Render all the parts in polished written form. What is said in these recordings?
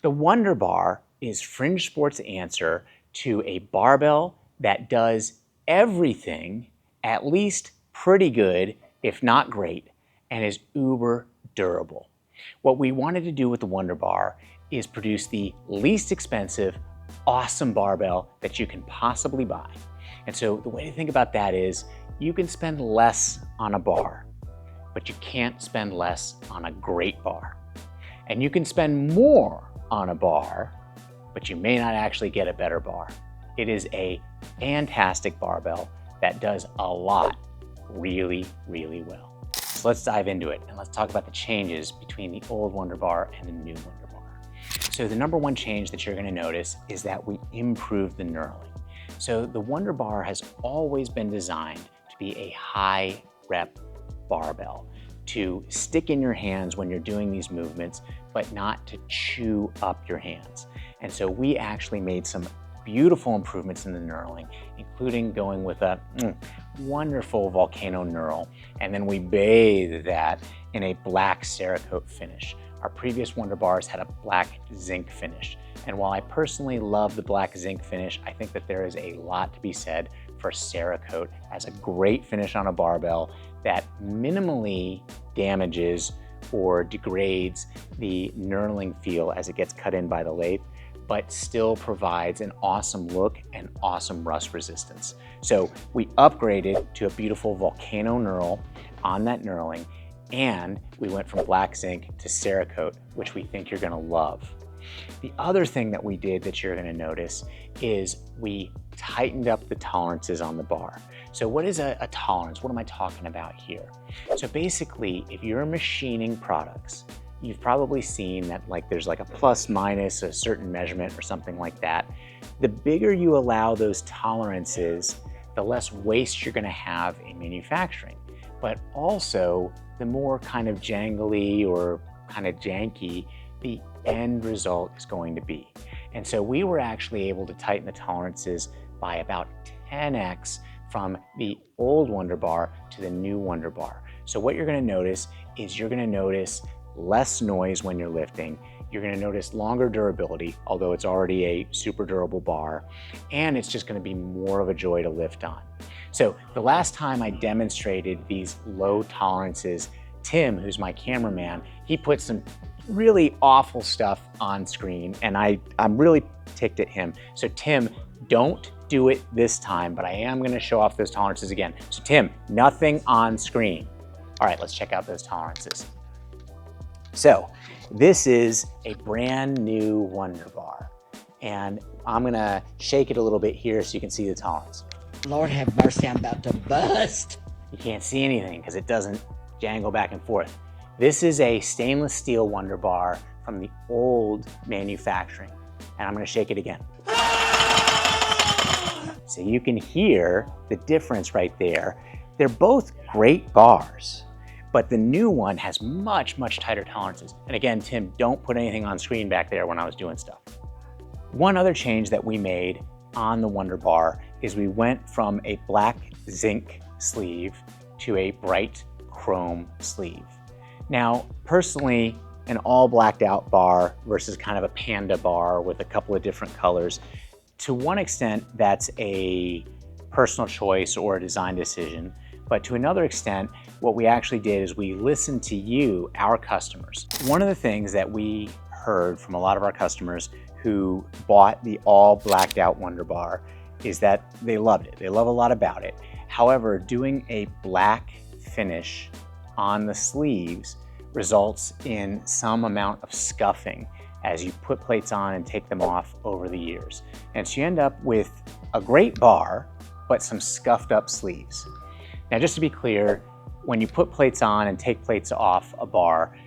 The Wonder Bar is Fringe Sports' answer to a barbell that does everything at least pretty good, if not great, and is uber durable. What we wanted to do with the Wonder Bar is produce the least expensive, awesome barbell that you can possibly buy. And so the way to think about that is you can spend less on a bar, but you can't spend less on a great bar. And you can spend more on a bar, but you may not actually get a better bar. It is a fantastic barbell that does a lot really, really well. So let's dive into it and let's talk about the changes between the old Wonder Bar and the new Wonder Bar. So the number one change that you're going to notice is that we improved the knurling. So the Wonder Bar has always been designed to be a high rep barbell, to stick in your hands when you're doing these movements, but not to chew up your hands. And so we actually made some beautiful improvements in the knurling, including going with a wonderful volcano knurl, and then we bathed that in a black Cerakote finish. Our previous Wonder Bars had a black zinc finish, and while I personally love the black zinc finish, I think that there is a lot to be said for Cerakote as a great finish on a barbell that minimally damages or degrades the knurling feel as it gets cut in by the lathe, but still provides an awesome look and awesome rust resistance. So we upgraded to a beautiful volcano knurl on that knurling, and we went from black zinc to Cerakote, which we think you're gonna love. The other thing that we did that you're gonna notice is we tightened up the tolerances on the bar. So what is a tolerance? What am I talking about here? So basically, if you're machining products, you've probably seen that there's a plus minus a certain measurement or something like that. The bigger you allow those tolerances, the less waste you're gonna have in manufacturing. But also, the more kind of jangly or kind of janky the end result is going to be. And so we were actually able to tighten the tolerances by about 10x from the old Wonder Bar to the new Wonder Bar. So what you're gonna notice is you're gonna notice less noise when you're lifting. You're gonna notice longer durability, although it's already a super durable bar, and it's just gonna be more of a joy to lift on. So the last time I demonstrated these low tolerances, Tim, who's my cameraman, he put some really awful stuff on screen, and I'm really ticked at him. So Tim, don't do it this time, but I am gonna show off those tolerances again. So Tim, nothing on screen. All right, let's check out those tolerances. So this is a brand new Wonder Bar, and I'm gonna shake it a little bit here so you can see the tolerance. Lord have mercy, I'm about to bust. You can't see anything because it doesn't jangle back and forth. This is a stainless steel Wonder Bar from the old manufacturing, and I'm gonna shake it again. So you can hear the difference right there. They're both great bars, but the new one has much, much tighter tolerances. And again, Tim, don't put anything on screen back there when I was doing stuff. One other change that we made on the Wonder Bar is we went from a black zinc sleeve to a bright chrome sleeve. Now, personally, an all blacked out bar versus kind of a panda bar with a couple of different colors, to one extent, that's a personal choice or a design decision. But to another extent, what we actually did is we listened to you, our customers. One of the things that we heard from a lot of our customers who bought the all blacked out Wonder Bar is that they loved it. They love a lot about it. However, doing a black finish on the sleeves results in some amount of scuffing as you put plates on and take them off over the years. And so you end up with a great bar, but some scuffed up sleeves. Now, just to be clear, when you put plates on and take plates off a bar,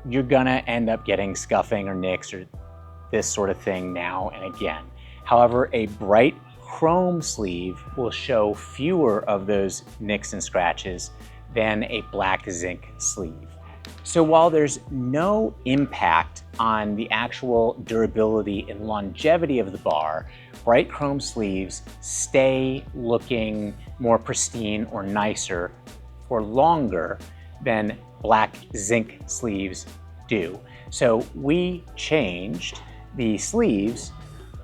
you're gonna end up getting scuffing or nicks or this sort of thing now and again. However, a bright chrome sleeve will show fewer of those nicks and scratches than a black zinc sleeve. So while there's no impact on the actual durability and longevity of the bar, bright chrome sleeves stay looking more pristine or nicer for longer than black zinc sleeves do. So we changed the sleeves,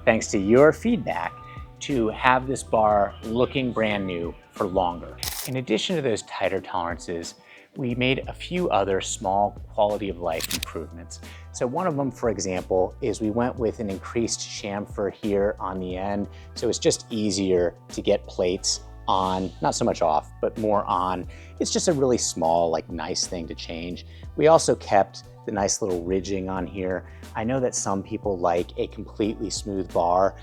thanks to your feedback, to have this bar looking brand new for longer. In addition to those tighter tolerances, we made a few other small quality of life improvements. So one of them, for example, is we went with an increased chamfer here on the end. So it's just easier to get plates on, not so much off, but more on. It's just a really small, like nice thing to change. We also kept the nice little ridging on here. I know that some people like a completely smooth bar.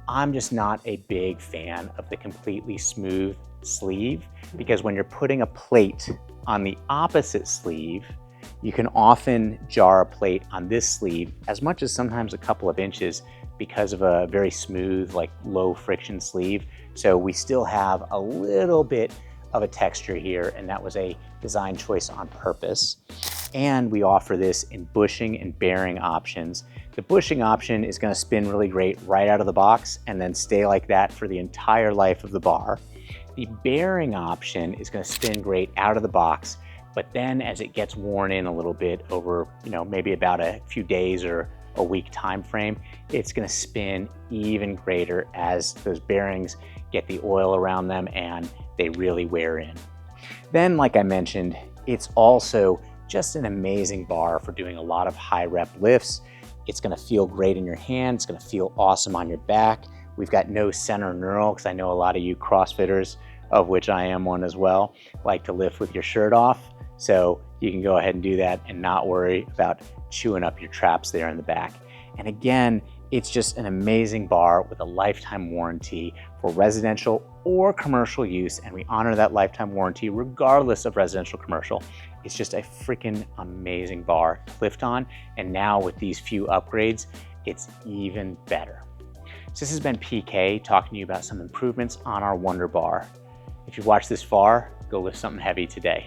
I'm just not a big fan of the completely smooth sleeve, because when you're putting a plate on the opposite sleeve, you can often jar a plate on this sleeve as much as sometimes a couple of inches because of a very smooth, like low friction sleeve. So we still have a little bit of a texture here, and that was a design choice on purpose. And we offer this in bushing and bearing options. The bushing option is going to spin really great right out of the box and then stay like that for the entire life of the bar. The bearing option is going to spin great out of the box, but then as it gets worn in a little bit over, maybe about a few days or a week time frame, it's going to spin even greater as those bearings get the oil around them and they really wear in. Then, like I mentioned, it's also just an amazing bar for doing a lot of high rep lifts. It's going to feel great in your hand. It's going to feel awesome on your back. We've got no center knurl, because I know a lot of you CrossFitters, of which I am one as well, like to lift with your shirt off. So you can go ahead and do that and not worry about chewing up your traps there in the back. And again, it's just an amazing bar with a lifetime warranty for residential or commercial use, and we honor that lifetime warranty regardless of residential commercial. It's just a freaking amazing bar to lift on, and now with these few upgrades, it's even better. So this has been PK talking to you about some improvements on our Wonder Bar. If you've watched this far, go lift something heavy today.